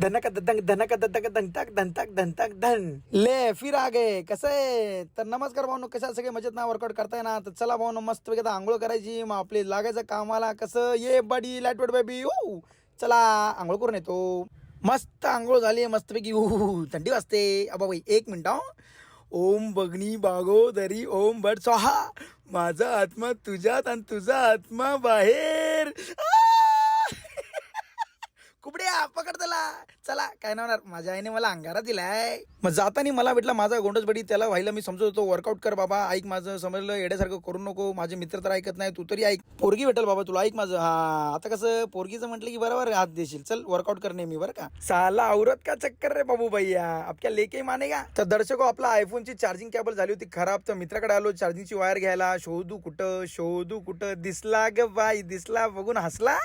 धनक दंग धनक दंतक दंतक दंतक दंतक धन ले फिर आ गए कसं आहे. तर नमस्कार भाऊनो, कशा सगळे मजेत ना, वर्कआउट करताय ना. तर चला भाऊनो, मस्त पैकी आता आंघोळ करायची, मग आपली लागायचं कामाला. कसं ये बडी लाईटवेट बेबी चला आंघोळ करून येतो. मस्त आंघोळ झाली मस्तपैकी. थंडी वाजते अबा बाई. एक मिनिट हा. ओम बगणी बागोदरी ओम भट स्वाहा. माझा आत्मा तुझ्यात आणि तुझा आत्मा बाहेर. कुबड्या पकड त्याला. चला काय नाही होणार, माझ्या आईने मला अंगारा दिलाय. मग जाताना मला भेटला माझा गोंडस बडी. त्याला व्हायला मी समजत होतो वर्कआउट कर बाबा, ऐक माझं, समजलं, येड्यासारखं करू नको. माझे मित्र तर ऐकत नाही, तू तरी ऐक. पोरगी भेटेल बाबा तुला, ऐक माझं. हा आता कसं पोरगीचं म्हटलं की बरोबर हात देशील. चल वर्कआउट करणे मी बरं का. साला औरत का चक्कर रे बाबू भैया, आपल्या लेके मानेगा. तर दर्शको, आपला आयफोनची चार्जिंग केबल झाली होती खराब. तर मित्राकडे आलो चार्जिंगची वायर घ्यायला. शोधू कुठं दिसला ग बाई, दिसला बघून हसला.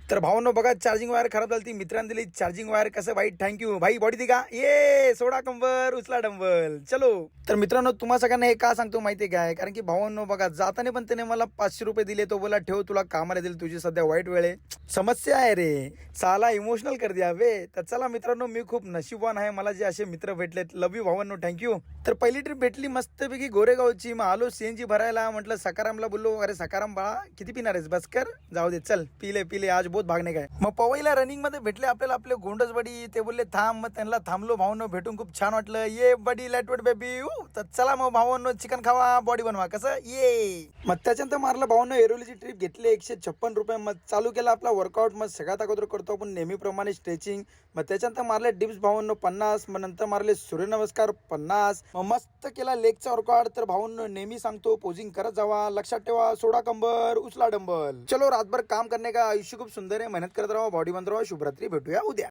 तर भावांनो बघा, चार्जिंग वायर खराब झाली ती, मित्रांनी दिली चार्जिंग वायर. कसं भाई, थँक्यू भाई. बॉडी दी का ये, सोडा कंबर उचला डंबल चलो. तर मित्रांनो, तुम्हा सगळ्यांना हे का सांगतो माहितीये काय, कारण की भावांनो बघा, जाताना पण त्याने मला 500 रुपये दिले. तो बोला ठेव, तुला कामाला दिले, तुझी सध्या वाईट वेळ आहे. समस्या आहे रे, साला इमोशनल कर द्या बे. तर चला मित्रांनो, मी खूप नशीबवान आहे, मला जे असे मित्र भेटलेत. लव यू भावांनो, थँक्यू. तर पहिली ट्रिप भेटली मस्तपैकी गोरेगावची. मग आलो सीएनजी भरायला. म्हटलं सकारामला बोललो, अरे सकाराम बाळा किती पिणार आहेस, बस कर, जाऊ दे, चल पिले आज बहुत भागणे काय. मग पवईला रनिंग मध्ये भेटले आपल्याला आपले गोंडस बडी. ते बोलले थांब, मग त्यांना थांबलो. भावांनो भेटून खूप छान वाटलं. ये बडी लाईटवेट बेबी. तर चला मग भावांनो, चिकन खावा, बॉडी बनवा. कसं ये. मग त्याच्यानंतर मारलं भावांनो, एरोलीची ट्रिप घेतली 156 रुपये. मग चालू केला आपला वर्कआउट. मग सगळ्यात अगोदर करतो आपण नेहमीप्रमाणे स्ट्रेचिंग. मग त्याच्यानंतर मारले डिप्स भावांनो 50. मग नंतर मारले सूर्यनमस्कार 50. मग मस्त केला लेगचा वर्कआउट. तर भावांनो नेहमी सांगतो, पोजिंग करत जावा, लक्षात ठेवा, सोडा कंबर उचला डंबल. चलो रातभर काम करणे का, आयुष्य खूप सुंदर आहे, मेहनत करत राहा, बॉडी बनत राहा. शुभरात्री, भेटूया उद्या.